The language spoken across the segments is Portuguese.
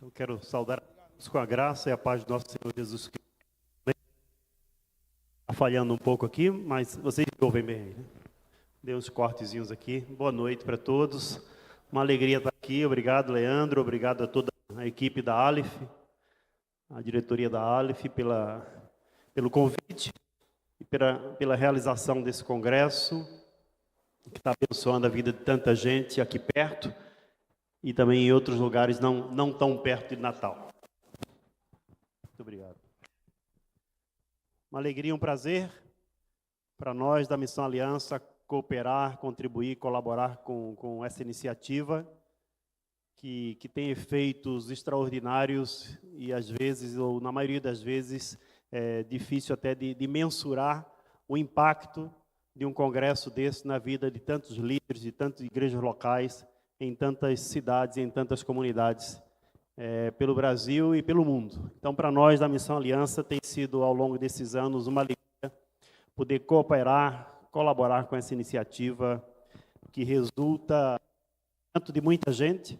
Eu quero saudar com a graça e a paz do nosso Senhor Jesus Cristo. Está falhando um pouco aqui, mas vocês me ouvem bem aí, né? Dei uns cortezinhos aqui. Boa noite para todos. Uma alegria estar aqui. Obrigado, Leandro. Obrigado a toda a equipe da Aleph, a diretoria da Aleph, pelo convite e pela realização desse congresso, que está abençoando a vida de tanta gente aqui perto e também em outros lugares não tão perto de Natal. Muito obrigado. Uma alegria, um prazer para nós da Missão Aliança cooperar, contribuir, colaborar com essa iniciativa que tem efeitos extraordinários e às vezes, ou na maioria das vezes, é difícil até de mensurar o impacto de um congresso desse na vida de tantos líderes, de tantas igrejas locais, em tantas cidades, em tantas comunidades, pelo Brasil e pelo mundo. Então, para nós da Missão Aliança, tem sido, ao longo desses anos, uma alegria poder cooperar, colaborar com essa iniciativa que resulta tanto de muita gente,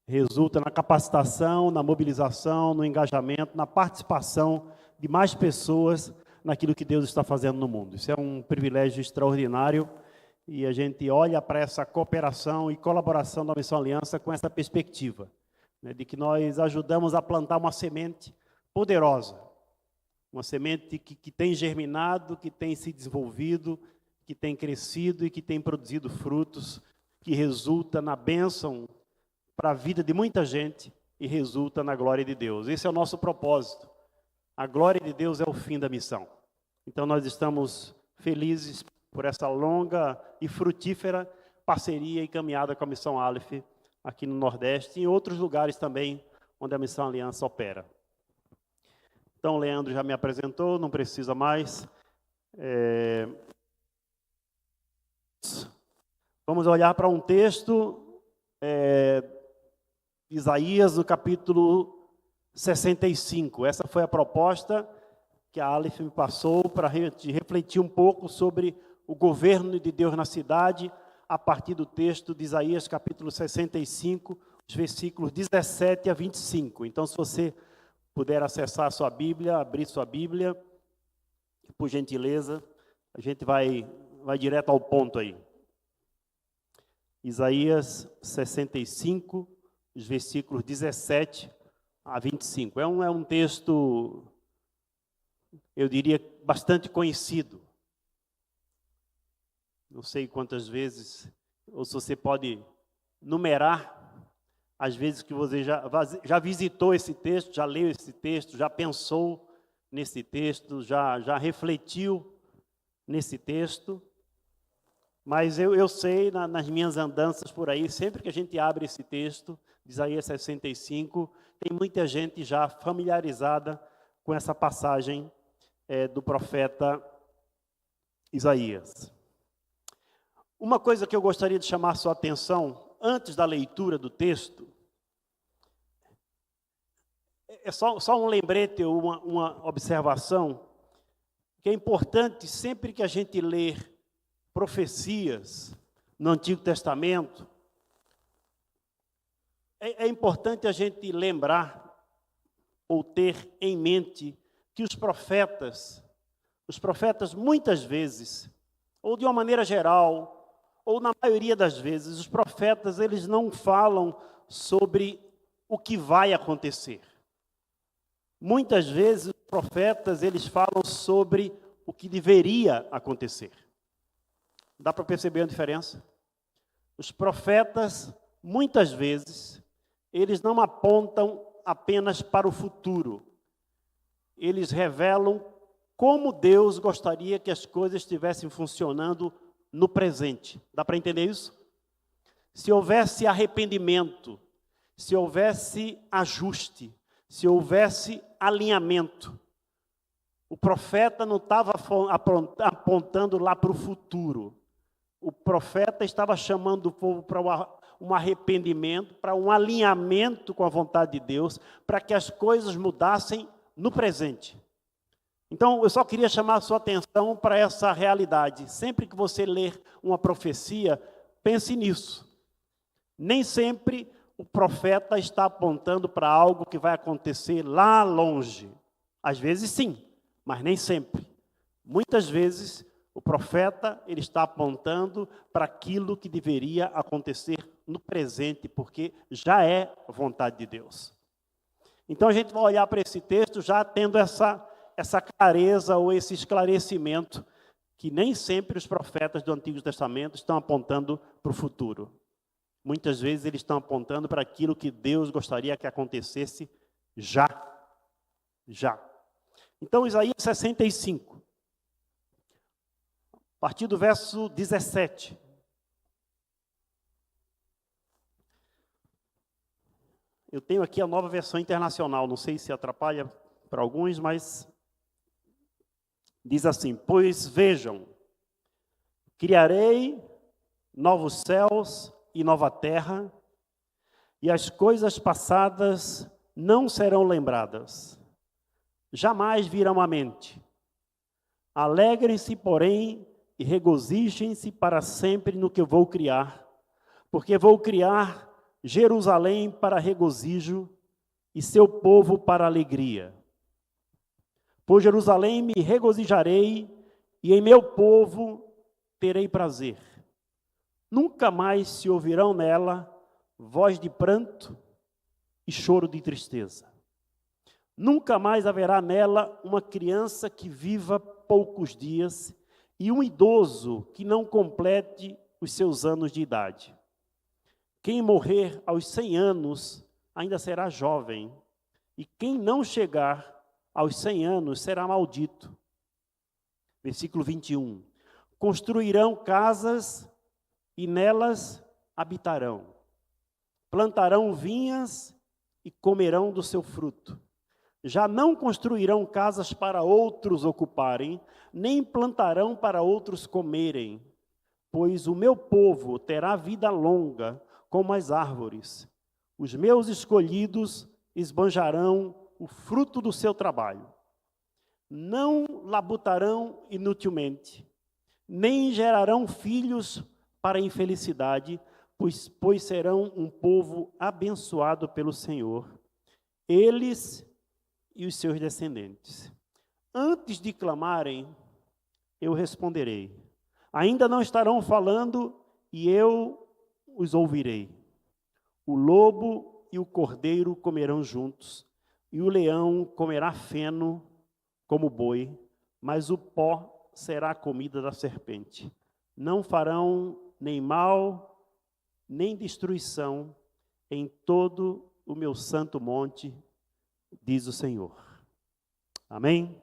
resulta na capacitação, na mobilização, no engajamento, na participação de mais pessoas naquilo que Deus está fazendo no mundo. Isso é um privilégio extraordinário e a gente olha para essa cooperação e colaboração da Missão Aliança com essa perspectiva, né, de que nós ajudamos a plantar uma semente poderosa, uma semente que tem germinado, que tem se desenvolvido, que tem crescido e que tem produzido frutos, que resulta na bênção para a vida de muita gente e resulta na glória de Deus. Esse é o nosso propósito. A glória de Deus é o fim da missão. Então nós estamos felizes por essa longa e frutífera parceria e caminhada com a Missão Aleph aqui no Nordeste e em outros lugares também onde a Missão Aliança opera. Então, o Leandro já me apresentou, não precisa mais. Vamos olhar para um texto, Isaías, no capítulo 65. Essa foi a proposta que a Aleph me passou para refletir um pouco sobre o governo de Deus na cidade, a partir do texto de Isaías, capítulo 65, os versículos 17 a 25. Então, se você puder acessar a sua Bíblia, abrir sua Bíblia, por gentileza, a gente vai direto ao ponto aí. Isaías 65, os versículos 17 a 25. É um texto, eu diria, bastante conhecido. Não sei quantas vezes, ou se você pode numerar as vezes que você já visitou esse texto, já leu esse texto, já pensou nesse texto, já refletiu nesse texto. Mas eu sei, nas minhas andanças por aí, sempre que a gente abre esse texto, de Isaías 65, tem muita gente já familiarizada com essa passagem do profeta Isaías. Uma coisa que eu gostaria de chamar sua atenção, antes da leitura do texto, é só um lembrete ou uma observação, que é importante sempre que a gente lê profecias no Antigo Testamento, é importante a gente lembrar ou ter em mente que os profetas muitas vezes, ou de uma maneira geral, ou na maioria das vezes, os profetas eles não falam sobre o que vai acontecer. Muitas vezes os profetas eles falam sobre o que deveria acontecer. Dá para perceber a diferença? Os profetas, muitas vezes, eles não apontam apenas para o futuro. Eles revelam como Deus gostaria que as coisas estivessem funcionando no presente. Dá para entender isso? Se houvesse arrependimento, se houvesse ajuste, se houvesse alinhamento, o profeta não estava apontando lá para o futuro. O profeta estava chamando o povo para um arrependimento, para um alinhamento com a vontade de Deus, para que as coisas mudassem no presente. Então, eu só queria chamar a sua atenção para essa realidade. Sempre que você ler uma profecia, pense nisso. Nem sempre o profeta está apontando para algo que vai acontecer lá longe. Às vezes sim, mas nem sempre. Muitas vezes o profeta ele está apontando para aquilo que deveria acontecer no presente, porque já é vontade de Deus. Então a gente vai olhar para esse texto já tendo essa clareza ou esse esclarecimento que nem sempre os profetas do Antigo Testamento estão apontando para o futuro. Muitas vezes eles estão apontando para aquilo que Deus gostaria que acontecesse já. Já. Então, Isaías 65, a partir do verso 17. Eu tenho aqui a Nova Versão Internacional, não sei se atrapalha para alguns, mas diz assim: pois vejam, criarei novos céus e nova terra, e as coisas passadas não serão lembradas, jamais virão à mente. Alegrem-se, porém, e regozijem-se para sempre no que eu vou criar, porque vou criar Jerusalém para regozijo e seu povo para alegria. Por Jerusalém me regozijarei e em meu povo terei prazer. Nunca mais se ouvirão nela voz de pranto e choro de tristeza. Nunca mais haverá nela uma criança que viva poucos dias e um idoso que não complete os seus anos de idade. Quem morrer aos 100 anos ainda será jovem, e quem não chegar aos 100 anos será maldito. Versículo 21. Construirão casas e nelas habitarão. Plantarão vinhas e comerão do seu fruto. Já não construirão casas para outros ocuparem, nem plantarão para outros comerem, pois o meu povo terá vida longa como as árvores. Os meus escolhidos esbanjarão o fruto do seu trabalho. Não labutarão inutilmente, nem gerarão filhos para a infelicidade, pois serão um povo abençoado pelo Senhor, eles e os seus descendentes. Antes de clamarem, eu responderei. Ainda não estarão falando, e eu os ouvirei. O lobo e o cordeiro comerão juntos, e o leão comerá feno como boi, mas o pó será a comida da serpente. Não farão nem mal, nem destruição em todo o meu santo monte, diz o Senhor. Amém?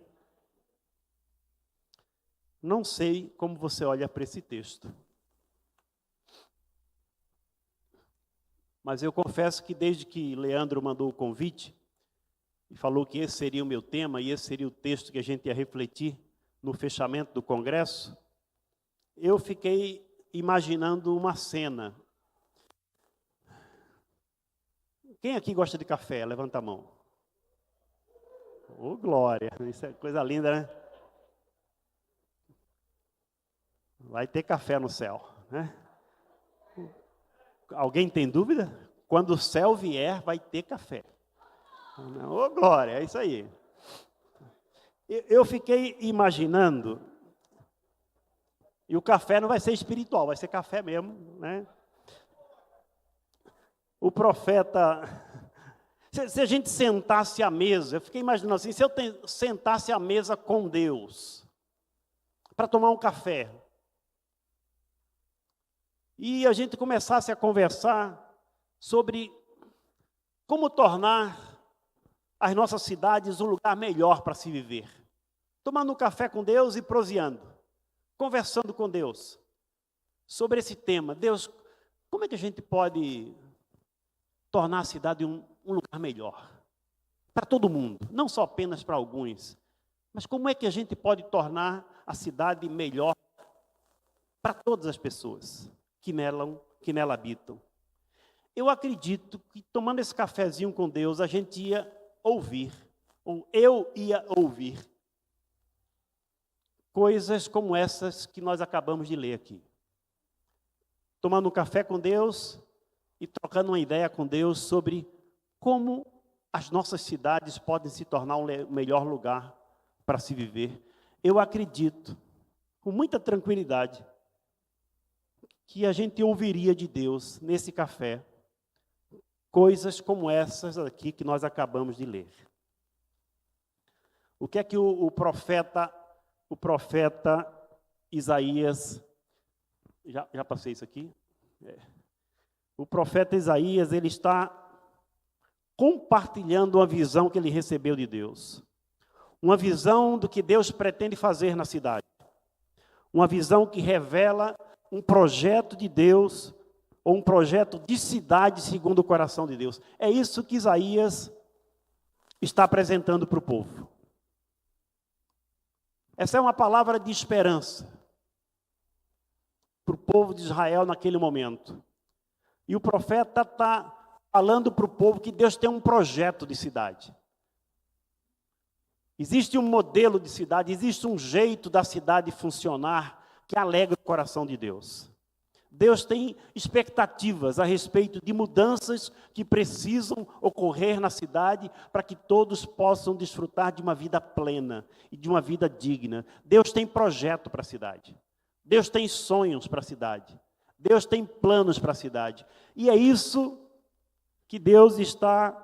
Não sei como você olha para esse texto, mas eu confesso que desde que Leandro mandou o convite e falou que esse seria o meu tema e esse seria o texto que a gente ia refletir no fechamento do congresso, eu fiquei imaginando uma cena. Quem aqui gosta de café? Levanta a mão. Ô, glória! Isso é coisa linda, né? Vai ter café no céu, né? Alguém tem dúvida? Quando o céu vier, vai ter café. Ô, glória, é isso aí. Eu fiquei imaginando, e o café não vai ser espiritual, vai ser café mesmo, né? O profeta, se a gente sentasse à mesa, eu fiquei imaginando assim, se eu sentasse à mesa com Deus, para tomar um café, e a gente começasse a conversar sobre como tornar as nossas cidades um lugar melhor para se viver. Tomando um café com Deus e proseando, conversando com Deus sobre esse tema. Deus, como é que a gente pode tornar a cidade um lugar melhor? Para todo mundo, não só apenas para alguns. Mas como é que a gente pode tornar a cidade melhor para todas as pessoas que nela habitam? Eu acredito que tomando esse cafezinho com Deus, a gente ia ouvir, ou eu ia ouvir, coisas como essas que nós acabamos de ler aqui. Tomando um café com Deus, e trocando uma ideia com Deus sobre como as nossas cidades podem se tornar um melhor lugar para se viver. Eu acredito, com muita tranquilidade, que a gente ouviria de Deus, nesse café, coisas como essas aqui que nós acabamos de ler. O que é que o profeta Isaías, já passei isso aqui? O profeta Isaías, ele está compartilhando uma visão que ele recebeu de Deus. Uma visão do que Deus pretende fazer na cidade. Uma visão que revela um projeto de Deus, ou um projeto de cidade segundo o coração de Deus. É isso que Isaías está apresentando para o povo. Essa é uma palavra de esperança para o povo de Israel naquele momento. E o profeta está falando para o povo que Deus tem um projeto de cidade. Existe um modelo de cidade, existe um jeito da cidade funcionar que alegra o coração de Deus. Deus tem expectativas a respeito de mudanças que precisam ocorrer na cidade para que todos possam desfrutar de uma vida plena e de uma vida digna. Deus tem projeto para a cidade. Deus tem sonhos para a cidade. Deus tem planos para a cidade. E é isso que Deus está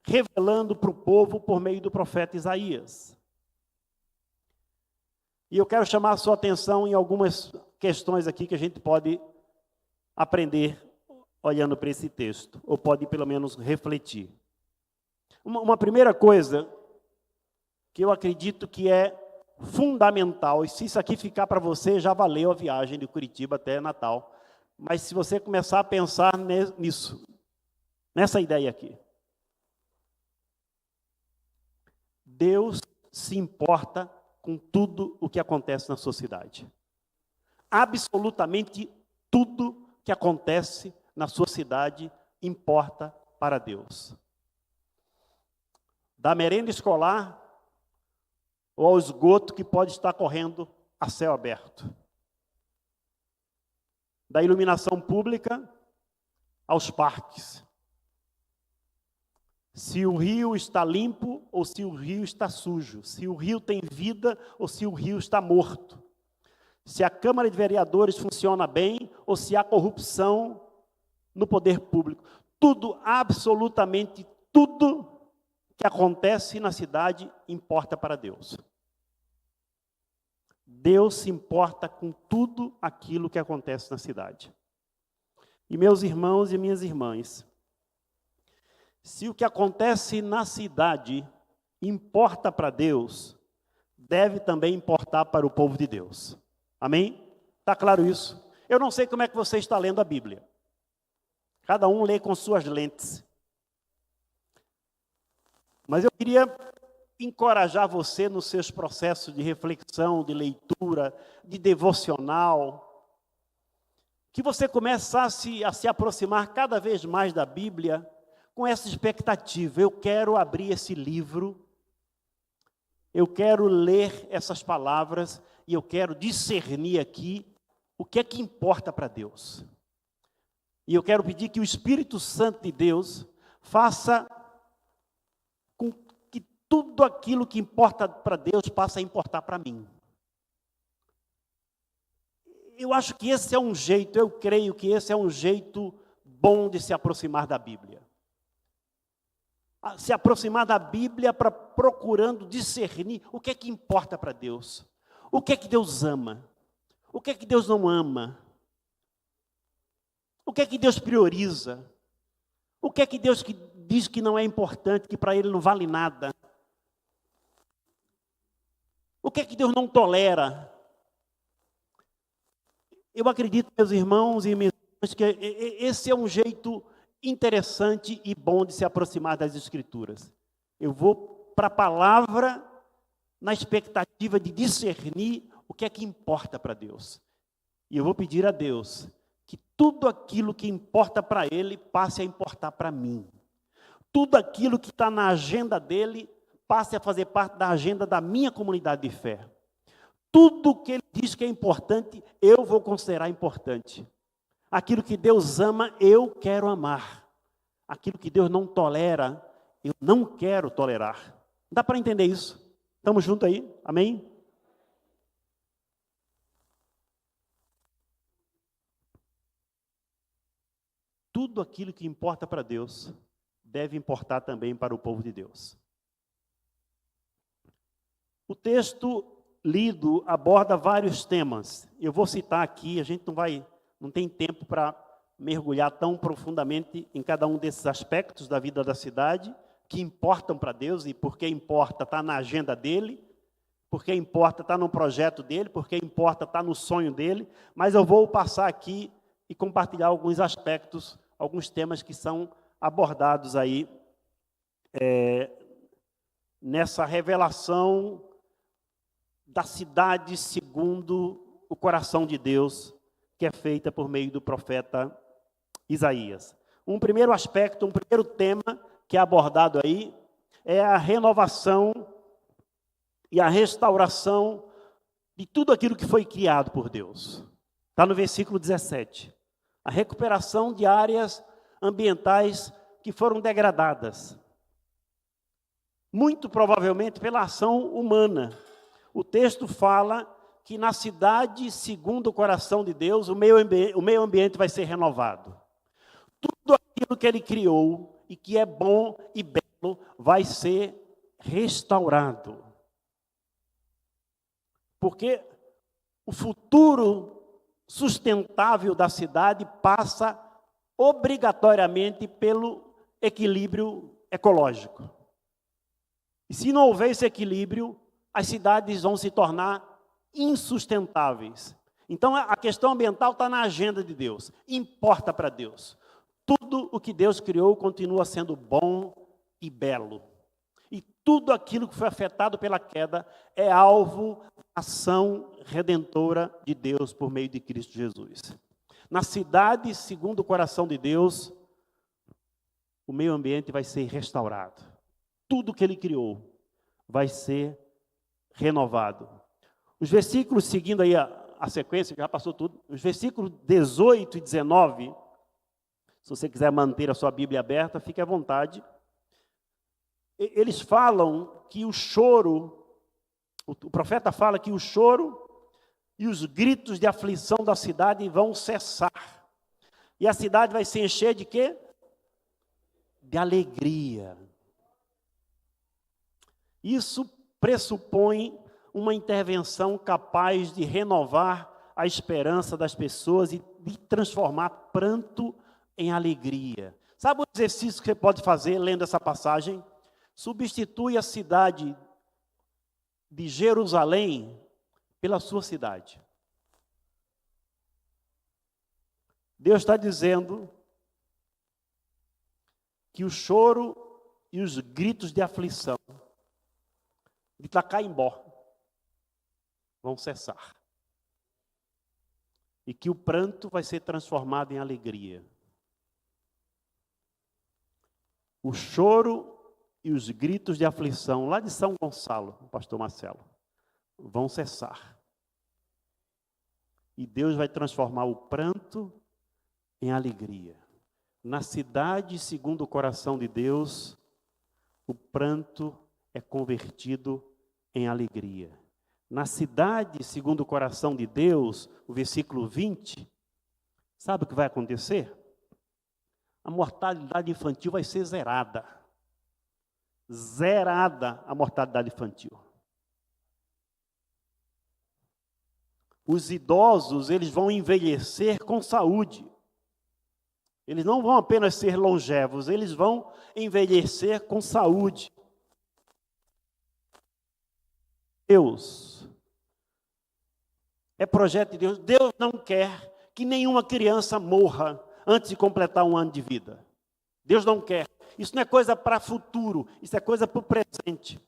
revelando para o povo por meio do profeta Isaías. E eu quero chamar a sua atenção em algumas questões aqui que a gente pode aprender olhando para esse texto, ou pode pelo menos refletir. Uma primeira coisa que eu acredito que é fundamental, e se isso aqui ficar para você, já valeu a viagem de Curitiba até Natal, mas se você começar a pensar nisso, nessa ideia aqui, Deus se importa com tudo o que acontece na sociedade. Absolutamente tudo que acontece na sua cidade importa para Deus. Da merenda escolar ou ao esgoto que pode estar correndo a céu aberto. Da iluminação pública aos parques. Se o rio está limpo ou se o rio está sujo. Se o rio tem vida ou se o rio está morto. Se a Câmara de Vereadores funciona bem ou se há corrupção no poder público. Tudo, absolutamente tudo que acontece na cidade importa para Deus. Deus se importa com tudo aquilo que acontece na cidade. E meus irmãos e minhas irmãs, se o que acontece na cidade importa para Deus, deve também importar para o povo de Deus. Amém? Está claro isso? Eu não sei como é que você está lendo a Bíblia. Cada um lê com suas lentes. Mas eu queria encorajar você nos seus processos de reflexão, de leitura, de devocional, que você começasse a se aproximar cada vez mais da Bíblia com essa expectativa. Eu quero abrir esse livro, eu quero ler essas palavras e eu quero discernir aqui o que é que importa para Deus. E eu quero pedir que o Espírito Santo de Deus faça com que tudo aquilo que importa para Deus passe a importar para mim. Eu acho que esse é um jeito, eu creio que esse é um jeito bom de se aproximar da Bíblia. Se aproximar da Bíblia procurando discernir o que é que importa para Deus. O que é que Deus ama? O que é que Deus não ama? O que é que Deus prioriza? O que é que Deus diz que não é importante, que para Ele não vale nada? O que é que Deus não tolera? Eu acredito, meus irmãos e minhas irmãs, que esse é um jeito interessante e bom de se aproximar das Escrituras. Eu vou para a palavra na expectativa de discernir o que é que importa para Deus. E eu vou pedir a Deus que tudo aquilo que importa para Ele passe a importar para mim. Tudo aquilo que está na agenda dEle passe a fazer parte da agenda da minha comunidade de fé. Tudo que Ele diz que é importante, eu vou considerar importante. Aquilo que Deus ama, eu quero amar. Aquilo que Deus não tolera, eu não quero tolerar. Dá para entender isso? Estamos juntos aí? Amém? Tudo aquilo que importa para Deus, deve importar também para o povo de Deus. O texto lido aborda vários temas. Eu vou citar aqui, a gente não tem tempo para mergulhar tão profundamente em cada um desses aspectos da vida da cidade, que importam para Deus, e porque importa está na agenda dele, porque importa está no projeto dele, porque importa está no sonho dele, mas eu vou passar aqui e compartilhar alguns aspectos, alguns temas que são abordados aí nessa revelação da cidade segundo o coração de Deus, que é feita por meio do profeta Isaías. Um primeiro aspecto, um primeiro tema que é abordado aí, é a renovação e a restauração de tudo aquilo que foi criado por Deus. Está no versículo 17. A recuperação de áreas ambientais que foram degradadas. Muito provavelmente pela ação humana. O texto fala que na cidade, segundo o coração de Deus, o meio ambiente vai ser renovado. Tudo aquilo que ele criou e que é bom e belo vai ser restaurado. Porque o futuro sustentável da cidade passa obrigatoriamente pelo equilíbrio ecológico. E se não houver esse equilíbrio, as cidades vão se tornar insustentáveis. Então, a questão ambiental está na agenda de Deus, importa para Deus. Tudo o que Deus criou continua sendo bom e belo. E tudo aquilo que foi afetado pela queda é alvo da ação redentora de Deus por meio de Cristo Jesus. Na cidade, segundo o coração de Deus, o meio ambiente vai ser restaurado. Tudo que ele criou vai ser renovado. Os versículos, seguindo aí a sequência, já passou tudo, os versículos 18 e 19, se você quiser manter a sua Bíblia aberta, fique à vontade. Eles falam que o choro, o profeta fala que o choro e os gritos de aflição da cidade vão cessar. E a cidade vai se encher de quê? De alegria. Isso pressupõe uma intervenção capaz de renovar a esperança das pessoas e de transformar pranto em alegria. Sabe o exercício que você pode fazer lendo essa passagem? Substitui a cidade de Jerusalém pela sua cidade. Deus está dizendo que o choro e os gritos de aflição de Tacaimbó vão cessar. E que o pranto vai ser transformado em alegria. O choro e os gritos de aflição, lá de São Gonçalo, pastor Marcelo, vão cessar. E Deus vai transformar o pranto em alegria. Na cidade, segundo o coração de Deus, o pranto é convertido em alegria. Na cidade, segundo o coração de Deus, o versículo 20, sabe o que vai acontecer? A mortalidade infantil vai ser zerada. Zerada a mortalidade infantil. Os idosos, eles vão envelhecer com saúde. Eles não vão apenas ser longevos, eles vão envelhecer com saúde. Deus, é projeto de Deus. Deus não quer que nenhuma criança morra antes de completar 1 ano de vida. Deus não quer. Isso não é coisa para futuro, isso é coisa para o presente.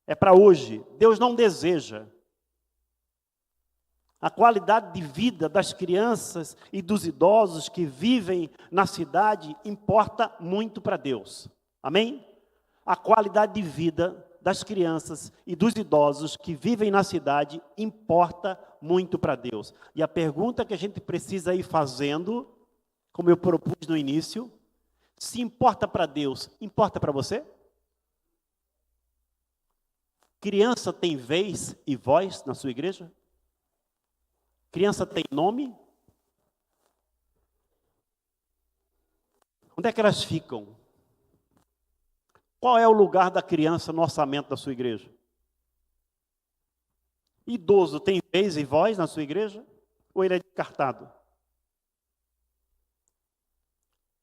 É para hoje. Deus não deseja. A qualidade de vida das crianças e dos idosos que vivem na cidade importa muito para Deus. Amém? A qualidade de vida das crianças e dos idosos que vivem na cidade importa muito para Deus. E a pergunta que a gente precisa ir fazendo, como eu propus no início, se importa para Deus, importa para você? Criança tem vez e voz na sua igreja? Criança tem nome? Onde é que elas ficam? Qual é o lugar da criança no orçamento da sua igreja? Idoso tem vez e voz na sua igreja? Ou ele é descartado?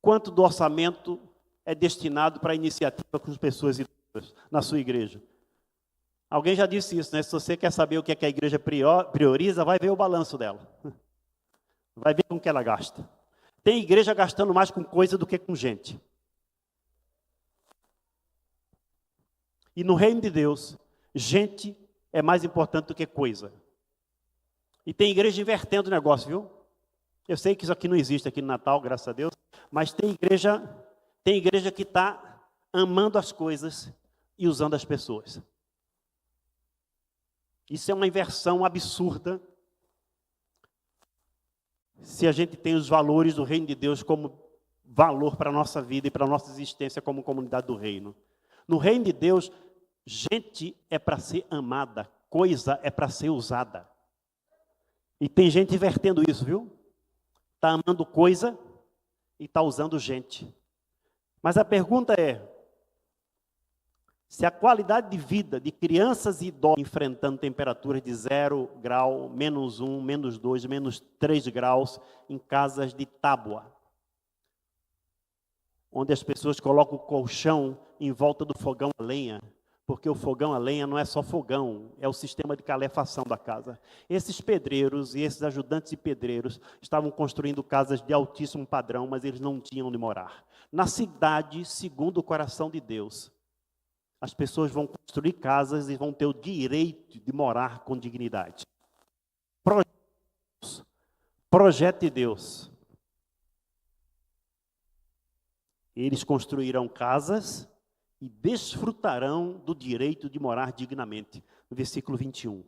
Quanto do orçamento é destinado para a iniciativa com as pessoas idosas na sua igreja? Alguém já disse isso, né? Se você quer saber o que é que a igreja prioriza, vai ver o balanço dela. Vai ver com o que ela gasta. Tem igreja gastando mais com coisa do que com gente. E no reino de Deus, gente é mais importante do que coisa. E tem igreja invertendo o negócio, viu? Eu sei que isso aqui não existe aqui no Natal, graças a Deus, mas tem igreja que está amando as coisas e usando as pessoas. Isso é uma inversão absurda se a gente tem os valores do reino de Deus como valor para a nossa vida e para a nossa existência como comunidade do reino. No reino de Deus, gente é para ser amada, coisa é para ser usada. E tem gente invertendo isso, viu? Está amando coisa e está usando gente. Mas a pergunta é, se a qualidade de vida de crianças e idosos enfrentando temperaturas de 0 grau, -1, -2, -3 graus, em casas de tábua, onde as pessoas colocam o colchão em volta do fogão a lenha, porque o fogão a lenha não é só fogão, é o sistema de calefação da casa. Esses pedreiros e esses ajudantes de pedreiros estavam construindo casas de altíssimo padrão, mas eles não tinham onde morar. Na cidade, segundo o coração de Deus, as pessoas vão construir casas e vão ter o direito de morar com dignidade. Projeto de Deus. Eles construirão casas e desfrutarão do direito de morar dignamente. No versículo 21.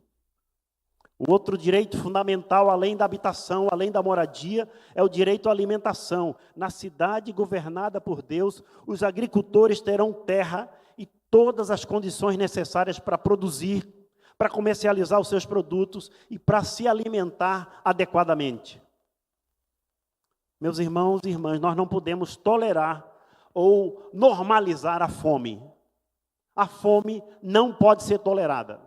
O outro direito fundamental, além da habitação, além da moradia, é o direito à alimentação. Na cidade governada por Deus, os agricultores terão terra e todas as condições necessárias para produzir, para comercializar os seus produtos e para se alimentar adequadamente. Meus irmãos e irmãs, nós não podemos tolerar ou normalizar a fome. A fome não pode ser tolerada.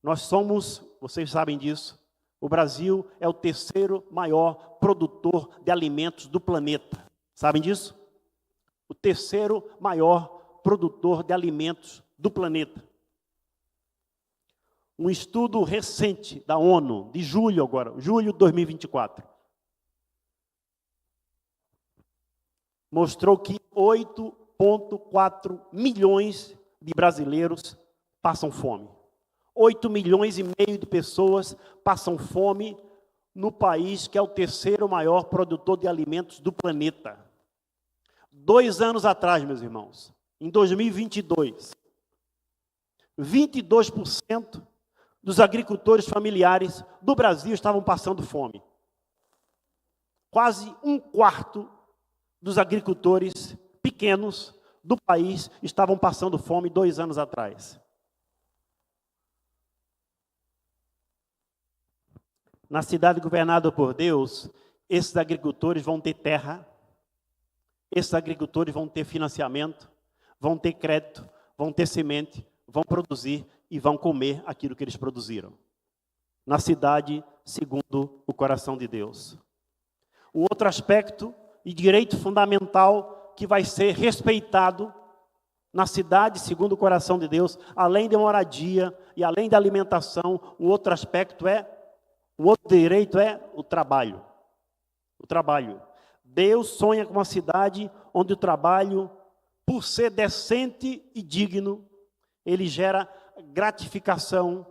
Nós somos, vocês sabem disso, o Brasil é o terceiro maior produtor de alimentos do planeta. Sabem disso? O terceiro maior produtor de alimentos do planeta. Um estudo recente da ONU, de julho de 2024, mostrou que 8,4 milhões de brasileiros passam fome. 8 milhões e meio de pessoas passam fome no país que é o terceiro maior produtor de alimentos do planeta. 2 anos atrás, meus irmãos, em 2022, 22% dos agricultores familiares do Brasil estavam passando fome. Quase 1/4 dos agricultores pequenos do país estavam passando fome 2 anos atrás. Na cidade governada por Deus, esses agricultores vão ter terra, esses agricultores vão ter financiamento, vão ter crédito, vão ter semente, vão produzir e vão comer aquilo que eles produziram. Na cidade, segundo o coração de Deus. O outro aspecto e direito fundamental que vai ser respeitado na cidade, segundo o coração de Deus, além de moradia e além da alimentação, o outro direito é o trabalho. O trabalho. Deus sonha com uma cidade onde o trabalho, por ser decente e digno, ele gera gratificação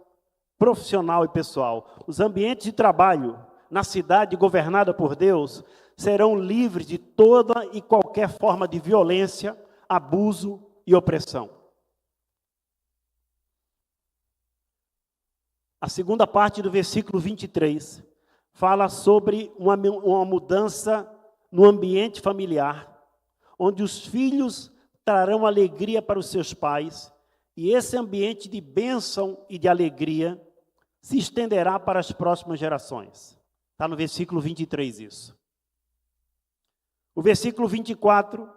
profissional e pessoal. Os ambientes de trabalho na cidade governada por Deus serão livres de toda e qualquer forma de violência, abuso e opressão. A segunda parte do versículo 23 fala sobre uma mudança no ambiente familiar, onde os filhos trarão alegria para os seus pais, e esse ambiente de bênção e de alegria se estenderá para as próximas gerações. Está no versículo 23 isso. O versículo 24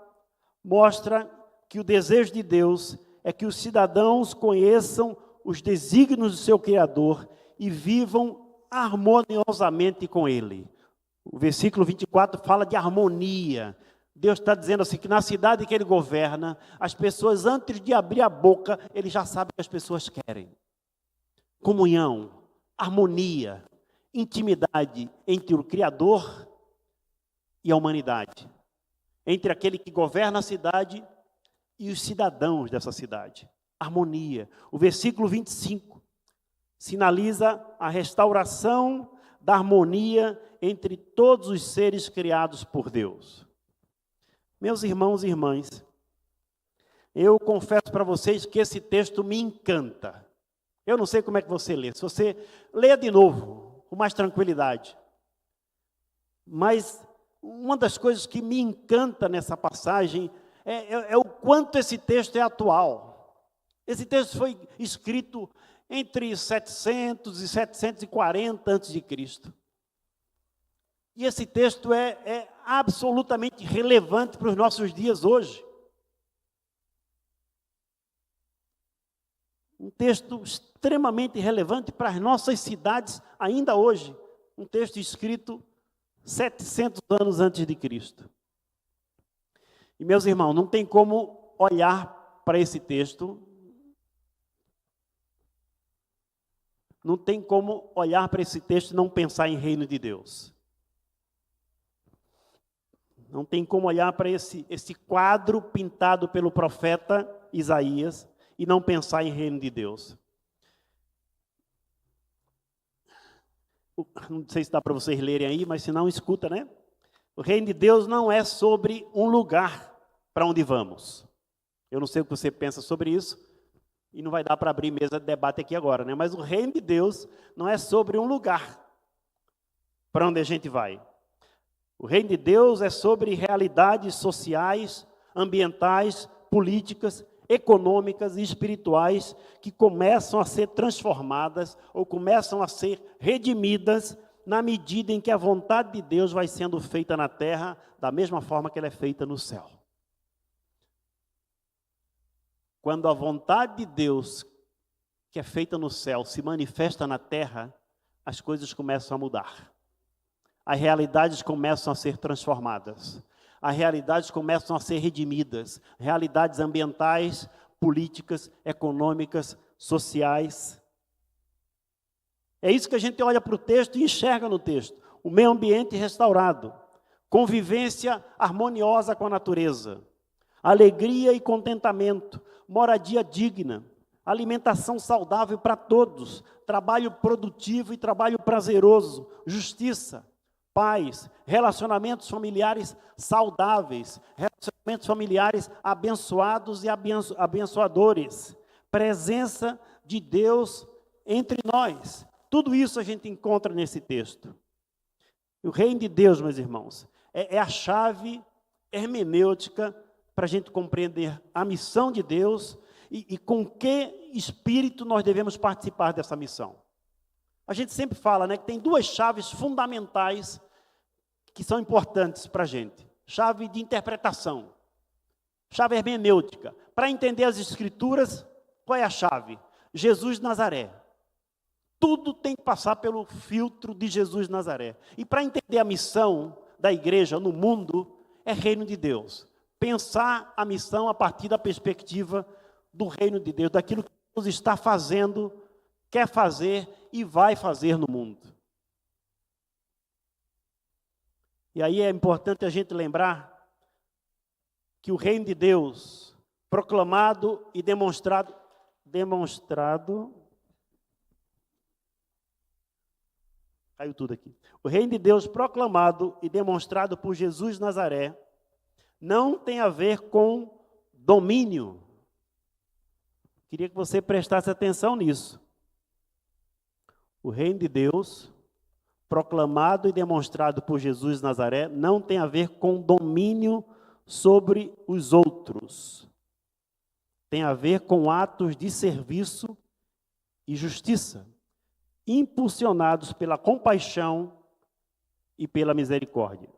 mostra que o desejo de Deus é que os cidadãos conheçam os desígnios do seu Criador e vivam harmoniosamente com Ele. O versículo 24 fala de harmonia. Deus está dizendo assim, que na cidade que Ele governa, as pessoas, antes de abrir a boca, Ele já sabe o que as pessoas querem. Comunhão, harmonia, intimidade entre o Criador e a humanidade. Entre aquele que governa a cidade e os cidadãos dessa cidade. Harmonia. O versículo 25 sinaliza a restauração da harmonia entre todos os seres criados por Deus. Meus irmãos e irmãs, eu confesso para vocês que esse texto me encanta. Eu não sei como é que você lê. Se você leia de novo, com mais tranquilidade. Mas uma das coisas que me encanta nessa passagem é o quanto esse texto é atual. Esse texto foi escrito entre 700 e 740 a.C. E esse texto é absolutamente relevante para os nossos dias hoje. Um texto extremamente relevante para as nossas cidades ainda hoje. Um texto escrito 700 anos antes de Cristo. E, meus irmãos, não tem como olhar para esse texto, não tem como olhar para esse texto e não pensar em reino de Deus. Não tem como olhar para esse quadro pintado pelo profeta Isaías e não pensar em reino de Deus. Não sei se dá para vocês lerem aí, mas se não, escuta, né? O reino de Deus não é sobre um lugar para onde vamos. Eu não sei o que você pensa sobre isso, e não vai dar para abrir mesa de debate aqui agora, né? Mas o reino de Deus não é sobre um lugar para onde a gente vai. O reino de Deus é sobre realidades sociais, ambientais, políticas, econômicas e espirituais que começam a ser transformadas ou começam a ser redimidas na medida em que a vontade de Deus vai sendo feita na terra da mesma forma que ela é feita no céu. Quando a vontade de Deus, que é feita no céu, se manifesta na terra, as coisas começam a mudar. As realidades começam a ser transformadas. As realidades começam a ser redimidas. Realidades ambientais, políticas, econômicas, sociais. É isso que a gente olha para o texto e enxerga no texto. O meio ambiente restaurado. Convivência harmoniosa com a natureza. Alegria e contentamento. Moradia digna. Alimentação saudável para todos. Trabalho produtivo e trabalho prazeroso. Justiça. Paz, relacionamentos familiares saudáveis, relacionamentos familiares abençoados e abençoadores, presença de Deus entre nós. Tudo isso a gente encontra nesse texto. O reino de Deus, meus irmãos, é a chave hermenêutica para a gente compreender a missão de Deus e com que espírito nós devemos participar dessa missão. A gente sempre fala, né, que tem duas chaves fundamentais que são importantes para a gente. Chave de interpretação, chave hermenêutica. Para entender as Escrituras, qual é a chave? Jesus de Nazaré. Tudo tem que passar pelo filtro de Jesus de Nazaré. E para entender a missão da igreja no mundo, é reino de Deus. Pensar a missão a partir da perspectiva do reino de Deus, daquilo que Deus está fazendo, quer fazer e vai fazer no mundo. E aí é importante a gente lembrar que o reino de Deus, proclamado e demonstrado, caiu tudo aqui. O reino de Deus proclamado e demonstrado por Jesus de Nazaré não tem a ver com domínio Queria que você prestasse atenção nisso. O reino de Deus, proclamado e demonstrado por Jesus de Nazaré, não tem a ver com domínio sobre os outros. Tem a ver com atos de serviço e justiça, impulsionados pela compaixão e pela misericórdia.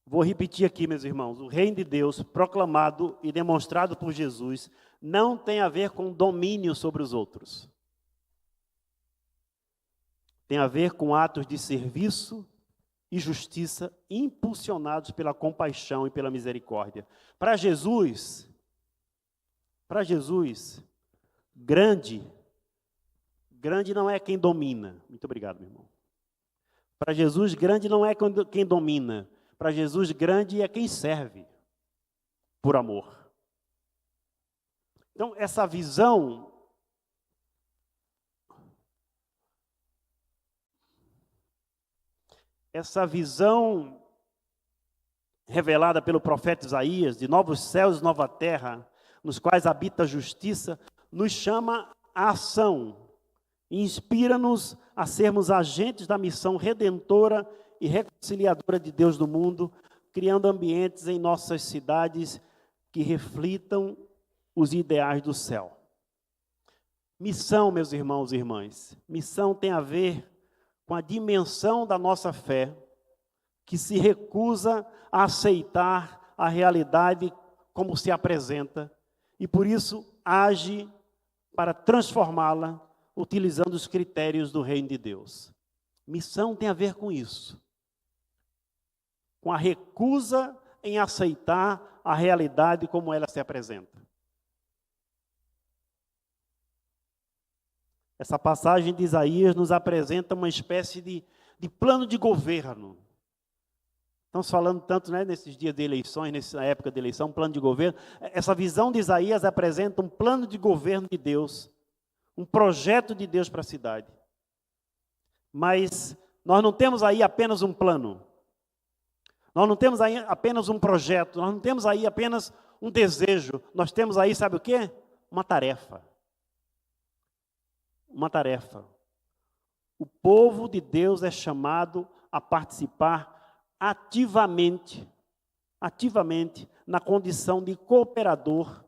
Vou repetir aqui, meus irmãos. O reino de Deus, proclamado e demonstrado por Jesus, não tem a ver com domínio sobre os outros. Tem a ver com atos de serviço e justiça impulsionados pela compaixão e pela misericórdia. Para Jesus, grande não é quem domina. Muito obrigado, meu irmão. Para Jesus, grande não é quem domina. Para Jesus, grande é quem serve por amor. Então, essa visão revelada pelo profeta Isaías, de novos céus e nova terra, nos quais habita a justiça, nos chama à ação, e inspira-nos a sermos agentes da missão redentora e reconciliadora de Deus no mundo, criando ambientes em nossas cidades que reflitam os ideais do céu. Missão, meus irmãos e irmãs, missão tem a ver com a dimensão da nossa fé, que se recusa a aceitar a realidade como se apresenta, e por isso age para transformá-la, utilizando os critérios do reino de Deus. Missão tem a ver com isso, com a recusa em aceitar a realidade como ela se apresenta. Essa passagem de Isaías nos apresenta uma espécie de plano de governo. Estamos falando tanto, né, nesses dias de eleições, nessa época de eleição, plano de governo. Essa visão de Isaías apresenta um plano de governo de Deus, um projeto de Deus para a cidade. Mas nós não temos aí apenas um plano. Nós não temos aí apenas um projeto, nós não temos aí apenas um desejo, nós temos aí, sabe o quê? Uma tarefa. Uma tarefa. O povo de Deus é chamado a participar ativamente na condição de cooperador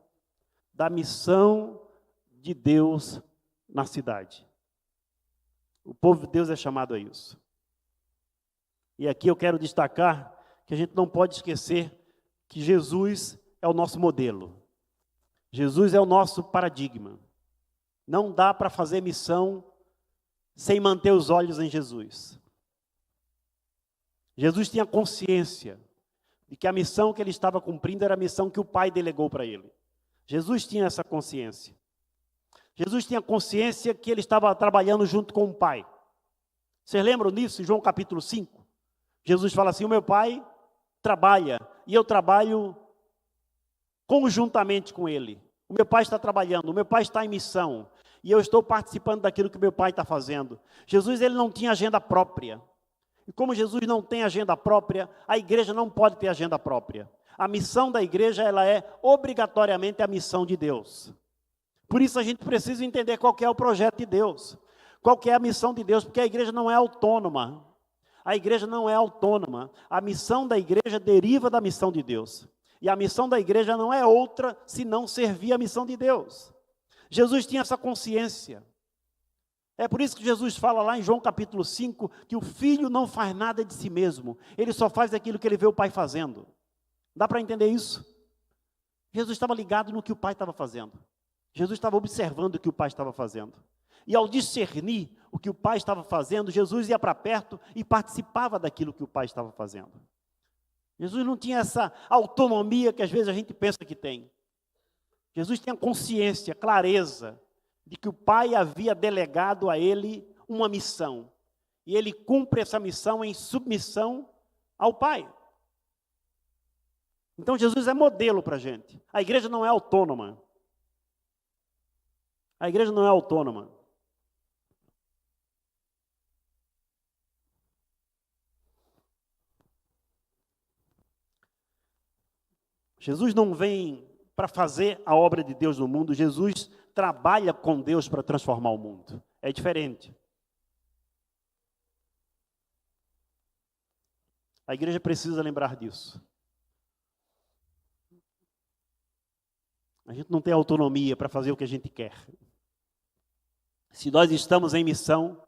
da missão de Deus na cidade. O povo de Deus é chamado a isso. E aqui eu quero destacar que a gente não pode esquecer que Jesus é o nosso modelo. Jesus é o nosso paradigma. Não dá para fazer missão sem manter os olhos em Jesus. Jesus tinha consciência de que a missão que ele estava cumprindo era a missão que o Pai delegou para ele. Jesus tinha essa consciência. Jesus tinha consciência que ele estava trabalhando junto com o Pai. Vocês lembram disso? Em João capítulo 5. Jesus fala assim: o meu Pai trabalha e eu trabalho conjuntamente com Ele. O meu Pai está trabalhando, o meu Pai está em missão e eu estou participando daquilo que o meu Pai está fazendo. Jesus, ele não tinha agenda própria. E como Jesus não tem agenda própria, a igreja não pode ter agenda própria. A missão da igreja, ela é obrigatoriamente a missão de Deus. Por isso a gente precisa entender qual que é o projeto de Deus, qual que é a missão de Deus, porque a igreja não é autônoma. A igreja não é autônoma. A missão da igreja deriva da missão de Deus. E a missão da igreja não é outra senão servir a missão de Deus. Jesus tinha essa consciência. É por isso que Jesus fala lá em João capítulo 5, que o filho não faz nada de si mesmo. Ele só faz aquilo que ele vê o Pai fazendo. Dá para entender isso? Jesus estava ligado no que o Pai estava fazendo. Jesus estava observando o que o Pai estava fazendo. E ao discernir o que o Pai estava fazendo, Jesus ia para perto e participava daquilo que o Pai estava fazendo. Jesus não tinha essa autonomia que às vezes a gente pensa que tem. Jesus tinha consciência, clareza, de que o Pai havia delegado a ele uma missão. E ele cumpre essa missão em submissão ao Pai. Então Jesus é modelo para a gente. A igreja não é autônoma. A igreja não é autônoma. Jesus não vem para fazer a obra de Deus no mundo, Jesus trabalha com Deus para transformar o mundo. É diferente. A igreja precisa lembrar disso. A gente não tem autonomia para fazer o que a gente quer. Se nós estamos em missão,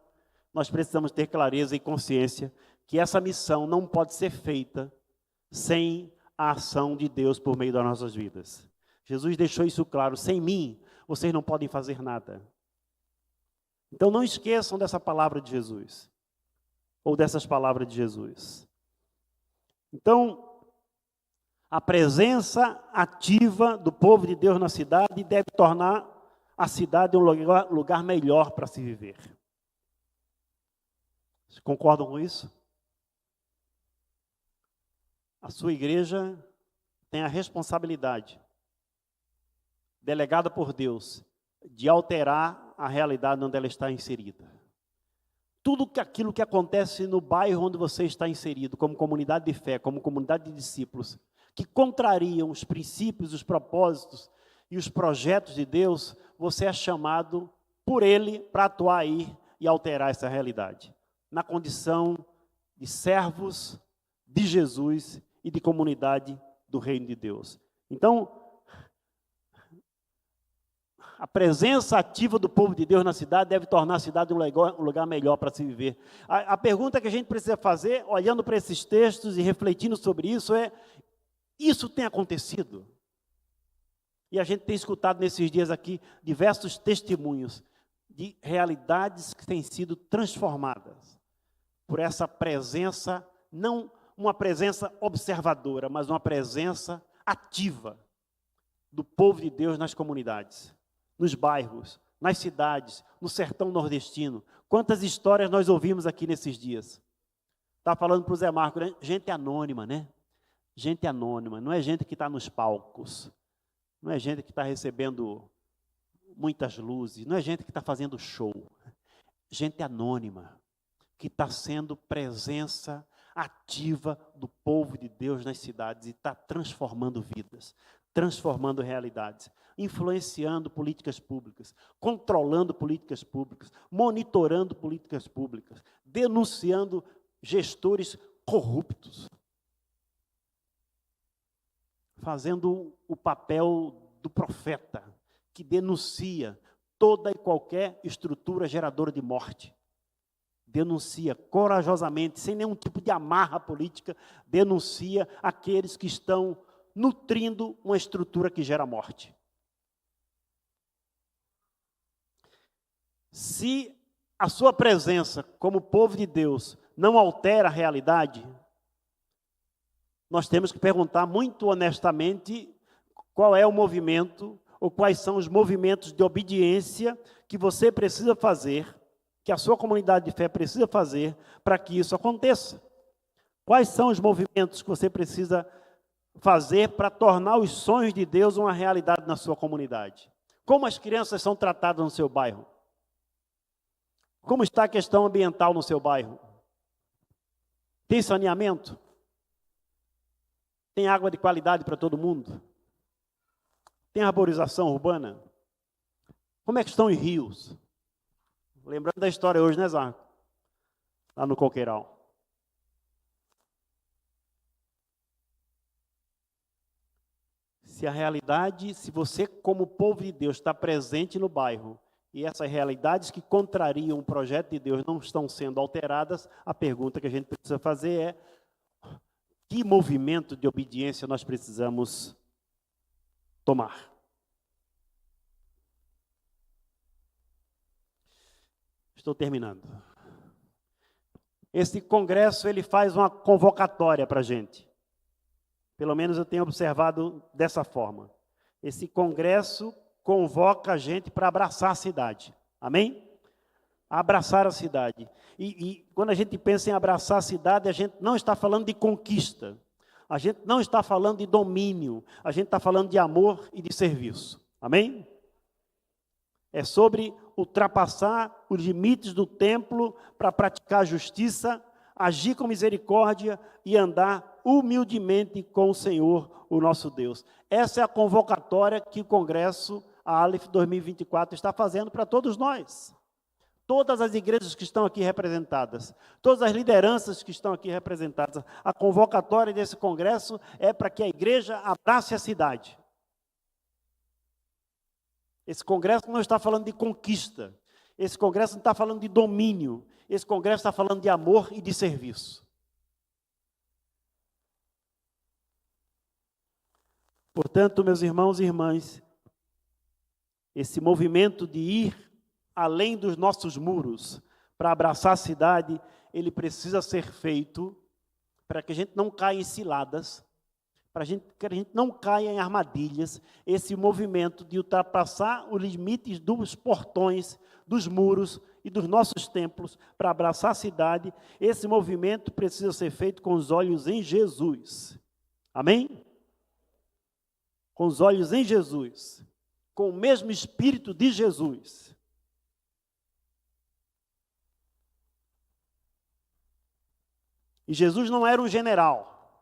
nós precisamos ter clareza e consciência que essa missão não pode ser feita sem a ação de Deus por meio das nossas vidas. Jesus deixou isso claro: sem mim, vocês não podem fazer nada. Então não esqueçam dessa palavra de Jesus, ou dessas palavras de Jesus. Então, a presença ativa do povo de Deus na cidade deve tornar a cidade um lugar melhor para se viver. Vocês concordam com isso? A sua igreja tem a responsabilidade, delegada por Deus, de alterar a realidade onde ela está inserida. Tudo aquilo que acontece no bairro onde você está inserido, como comunidade de fé, como comunidade de discípulos, que contrariam os princípios, os propósitos e os projetos de Deus, você é chamado por Ele para atuar aí e alterar essa realidade, na condição de servos de Jesus e de comunidade do reino de Deus. Então, a presença ativa do povo de Deus na cidade deve tornar a cidade um lugar melhor para se viver. A pergunta que a gente precisa fazer, olhando para esses textos e refletindo sobre isso, é: isso tem acontecido? E a gente tem escutado nesses dias aqui diversos testemunhos de realidades que têm sido transformadas por essa presença, não uma presença observadora, mas uma presença ativa do povo de Deus nas comunidades, nos bairros, nas cidades, no sertão nordestino. Quantas histórias nós ouvimos aqui nesses dias. Estava falando para o Zé Marco, né? Gente anônima, né? Gente anônima, não é gente que está nos palcos, não é gente que está recebendo muitas luzes, não é gente que está fazendo show. Gente anônima, que está sendo presença ativa do povo de Deus nas cidades e está transformando vidas, transformando realidades, influenciando políticas públicas, controlando políticas públicas, monitorando políticas públicas, denunciando gestores corruptos, fazendo o papel do profeta, que denuncia toda e qualquer estrutura geradora de morte. Denuncia corajosamente, sem nenhum tipo de amarra política, denuncia aqueles que estão nutrindo uma estrutura que gera morte. Se a sua presença como povo de Deus não altera a realidade, nós temos que perguntar muito honestamente qual é o movimento, ou quais são os movimentos de obediência que você precisa fazer, que a sua comunidade de fé precisa fazer para que isso aconteça. Quais são os movimentos que você precisa fazer para tornar os sonhos de Deus uma realidade na sua comunidade? Como as crianças são tratadas no seu bairro? Como está a questão ambiental no seu bairro? Tem saneamento? Tem água de qualidade para todo mundo? Tem arborização urbana? Como é que estão os rios? Lembrando da história hoje, né, Zarco? Lá no Coqueiral. Se a realidade, se você como povo de Deus está presente no bairro, e essas realidades que contrariam o projeto de Deus não estão sendo alteradas, a pergunta que a gente precisa fazer é: que movimento de obediência nós precisamos tomar? Estou terminando. Esse congresso, ele faz uma convocatória para a gente. Pelo menos eu tenho observado dessa forma. Esse congresso convoca a gente para abraçar a cidade. Amém? Abraçar a cidade. E quando a gente pensa em abraçar a cidade, a gente não está falando de conquista. A gente não está falando de domínio. A gente está falando de amor e de serviço. Amém? É sobre ultrapassar os limites do templo para praticar a justiça, agir com misericórdia e andar humildemente com o Senhor, o nosso Deus. Essa é a convocatória que o Congresso, a Aleph 2024, está fazendo para todos nós. Todas as igrejas que estão aqui representadas, todas as lideranças que estão aqui representadas. A convocatória desse congresso é para que a igreja abrace a cidade. Esse congresso não está falando de conquista. Esse congresso não está falando de domínio. Esse congresso está falando de amor e de serviço. Portanto, meus irmãos e irmãs, esse movimento de ir além dos nossos muros, para abraçar a cidade, ele precisa ser feito para que a gente não caia em ciladas, para que a gente não caia em armadilhas. Esse movimento de ultrapassar os limites dos portões, dos muros e dos nossos templos, para abraçar a cidade, esse movimento precisa ser feito com os olhos em Jesus. Amém? Com os olhos em Jesus, com o mesmo Espírito de Jesus. E Jesus não era um general.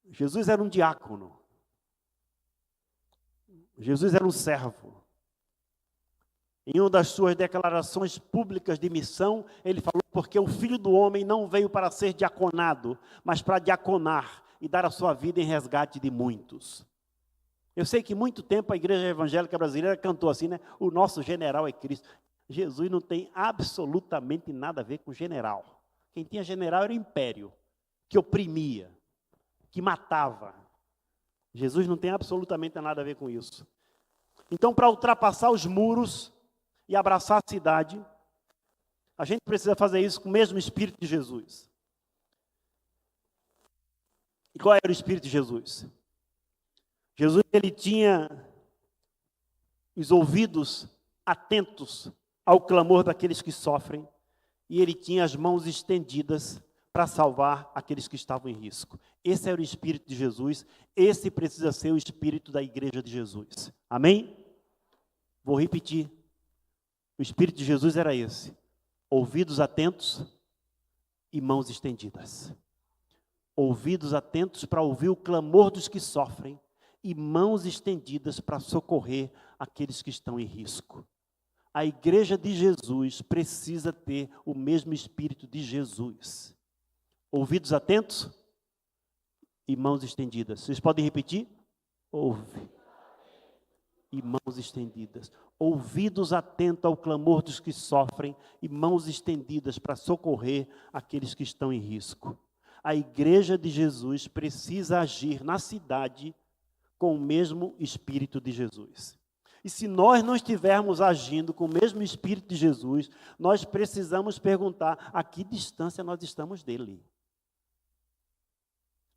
Jesus era um diácono. Jesus era um servo. Em uma das suas declarações públicas de missão, ele falou: porque o Filho do Homem não veio para ser diaconado, mas para diaconar e dar a sua vida em resgate de muitos. Eu sei que muito tempo a igreja evangélica brasileira cantou assim, né? O nosso general é Cristo. Jesus não tem absolutamente nada a ver com general. Quem tinha general era o império, que oprimia, que matava. Jesus não tem absolutamente nada a ver com isso. Então, para ultrapassar os muros e abraçar a cidade, a gente precisa fazer isso com o mesmo Espírito de Jesus. E qual era o Espírito de Jesus? Jesus, ele tinha os ouvidos atentos ao clamor daqueles que sofrem, e ele tinha as mãos estendidas para salvar aqueles que estavam em risco. Esse era o Espírito de Jesus, esse precisa ser o Espírito da igreja de Jesus. Amém? Vou repetir. O Espírito de Jesus era esse: ouvidos atentos e mãos estendidas. Ouvidos atentos para ouvir o clamor dos que sofrem e mãos estendidas para socorrer aqueles que estão em risco. A igreja de Jesus precisa ter o mesmo Espírito de Jesus. Ouvidos atentos e mãos estendidas. Vocês podem repetir? Ouve. E mãos estendidas. Ouvidos atentos ao clamor dos que sofrem e mãos estendidas para socorrer aqueles que estão em risco. A igreja de Jesus precisa agir na cidade com o mesmo Espírito de Jesus. E se nós não estivermos agindo com o mesmo Espírito de Jesus, nós precisamos perguntar: a que distância nós estamos dele?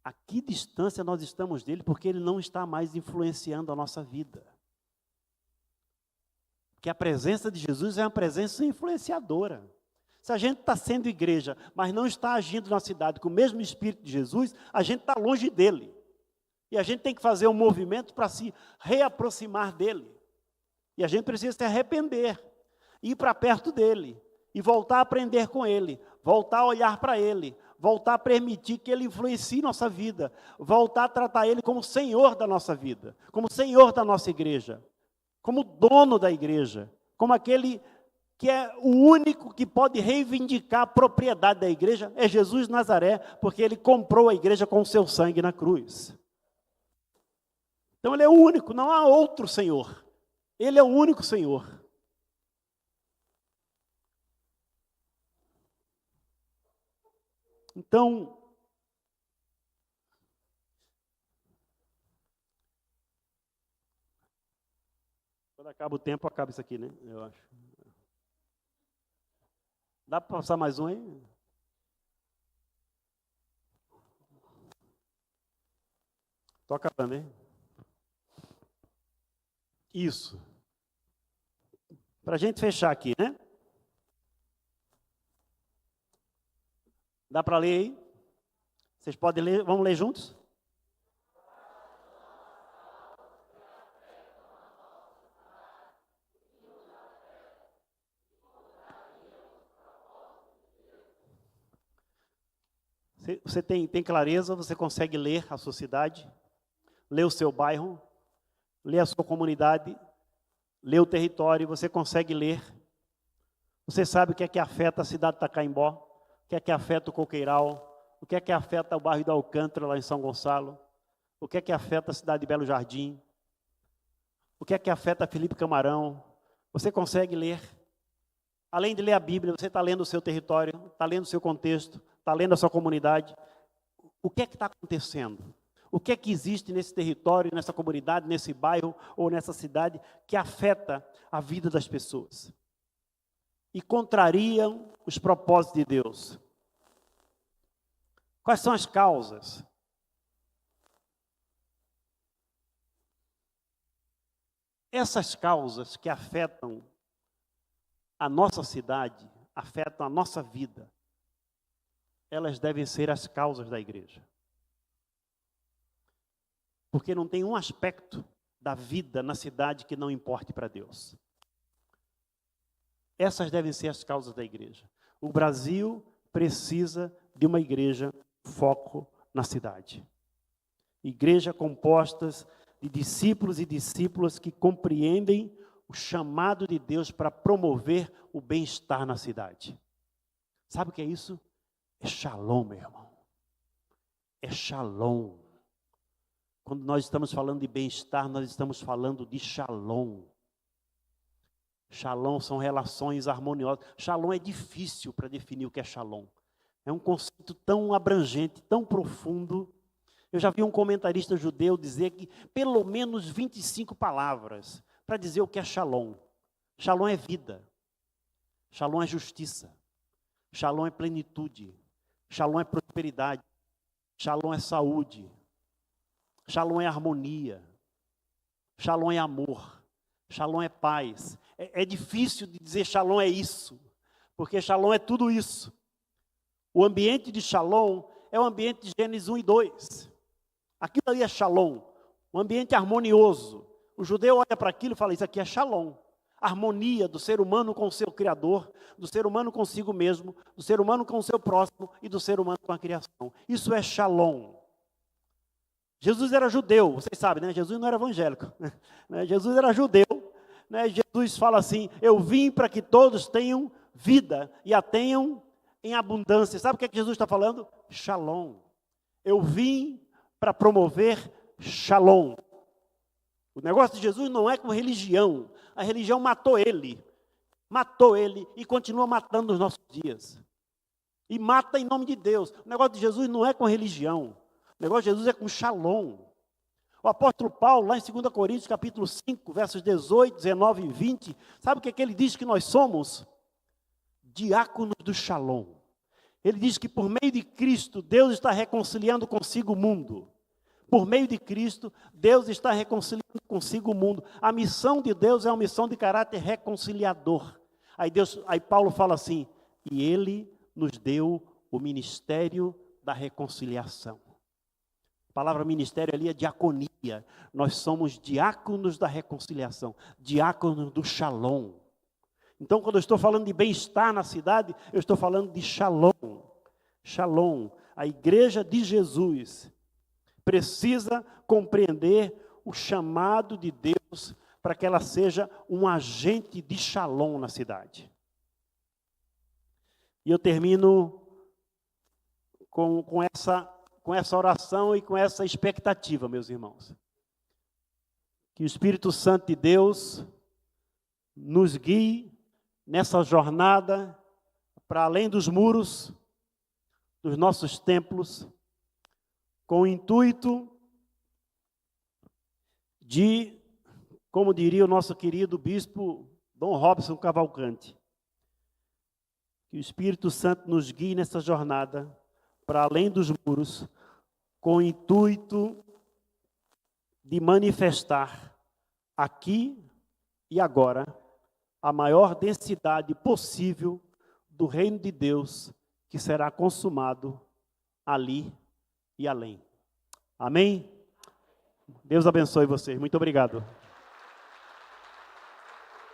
A que distância nós estamos dele, porque ele não está mais influenciando a nossa vida. Porque a presença de Jesus é uma presença influenciadora. Se a gente está sendo igreja, mas não está agindo na cidade com o mesmo Espírito de Jesus, a gente está longe dele. E a gente tem que fazer um movimento para se reaproximar dele. E a gente precisa se arrepender, ir para perto dele, e voltar a aprender com ele, voltar a olhar para ele, voltar a permitir que ele influencie nossa vida, voltar a tratar ele como Senhor da nossa vida, como Senhor da nossa igreja, como dono da igreja, como aquele que é o único que pode reivindicar a propriedade da igreja, é Jesus de Nazaré, porque ele comprou a igreja com o seu sangue na cruz. Então ele é o único, não há outro Senhor. Ele é o único Senhor. Então, quando acaba o tempo, acaba isso aqui, né? Eu acho. Dá para passar mais um aí? Estou acabando, hein? Isso. Para a gente fechar aqui, né? Dá para ler aí? Vocês podem ler? Vamos ler juntos? Você tem clareza, você consegue ler a sua cidade, ler o seu bairro, ler a sua comunidade, ler o território, você consegue ler. Você sabe o que é que afeta a cidade de Tacaimbó, o que é que afeta o Coqueiral, o que é que afeta o bairro da Alcântara, lá em São Gonçalo, o que é que afeta a cidade de Belo Jardim, o que é que afeta Felipe Camarão. Você consegue ler. Além de ler a Bíblia, você está lendo o seu território, está lendo o seu contexto, está lendo a sua comunidade. O que é que está acontecendo? O que é que existe nesse território, nessa comunidade, nesse bairro ou nessa cidade que afeta a vida das pessoas e contrariam os propósitos de Deus? Quais são as causas? Essas causas que afetam a nossa cidade, afetam a nossa vida, elas devem ser as causas da igreja. Porque não tem um aspecto da vida na cidade que não importe para Deus. Essas devem ser as causas da igreja. O Brasil precisa de uma igreja foco na cidade. Igreja compostas de discípulos e discípulas que compreendem o chamado de Deus para promover o bem-estar na cidade. Sabe o que é isso? É shalom, meu irmão. É shalom. Quando nós estamos falando de bem-estar, nós estamos falando de shalom. Shalom são relações harmoniosas. Shalom é difícil para definir o que é shalom. É um conceito tão abrangente, tão profundo. Eu já vi um comentarista judeu dizer que pelo menos 25 palavras para dizer o que é shalom. Shalom é vida. Shalom é justiça. Shalom é plenitude. Shalom é prosperidade. Shalom é saúde. Shalom é harmonia. Shalom é amor. Shalom é paz. É difícil de dizer shalom é isso, porque shalom é tudo isso. O ambiente de shalom é o ambiente de Gênesis 1 e 2. Aquilo ali é shalom, um ambiente harmonioso. O judeu olha para aquilo e fala, isso aqui é shalom. Harmonia do ser humano com o seu Criador, do ser humano consigo mesmo, do ser humano com o seu próximo e do ser humano com a criação. Isso é shalom. Jesus era judeu, vocês sabem, né? Jesus não era evangélico. Né? Jesus era judeu. Né? Jesus fala assim, eu vim para que todos tenham vida e a tenham em abundância. Sabe o que é que Jesus está falando? Shalom. Eu vim para promover shalom. O negócio de Jesus não é com religião. A religião matou ele e continua matando nos nossos dias. E mata em nome de Deus. O negócio de Jesus não é com religião. O negócio de Jesus é com shalom. O apóstolo Paulo, lá em 2 Coríntios, capítulo 5, versos 18, 19 e 20, sabe o que é que ele diz que nós somos? Diáconos do shalom. Ele diz que por meio de Cristo, Deus está reconciliando consigo o mundo. Por meio de Cristo, Deus está reconciliando consigo o mundo. A missão de Deus é uma missão de caráter reconciliador. Aí Paulo fala assim, e Ele nos deu o ministério da reconciliação. A palavra ministério ali é diaconia. Nós somos diáconos da reconciliação, diáconos do shalom. Então, quando eu estou falando de bem-estar na cidade, eu estou falando de shalom. Shalom. A igreja de Jesus precisa compreender o chamado de Deus para que ela seja um agente de shalom na cidade. E eu termino com essa oração e com essa expectativa, meus irmãos. Que o Espírito Santo de Deus nos guie nessa jornada para além dos muros dos nossos templos, com o intuito de, como diria o nosso querido bispo Dom Robson Cavalcante, que o Espírito Santo nos guie nessa jornada para além dos muros, com o intuito de manifestar aqui e agora a maior densidade possível do reino de Deus que será consumado ali e além. Amém? Deus abençoe vocês. Muito obrigado.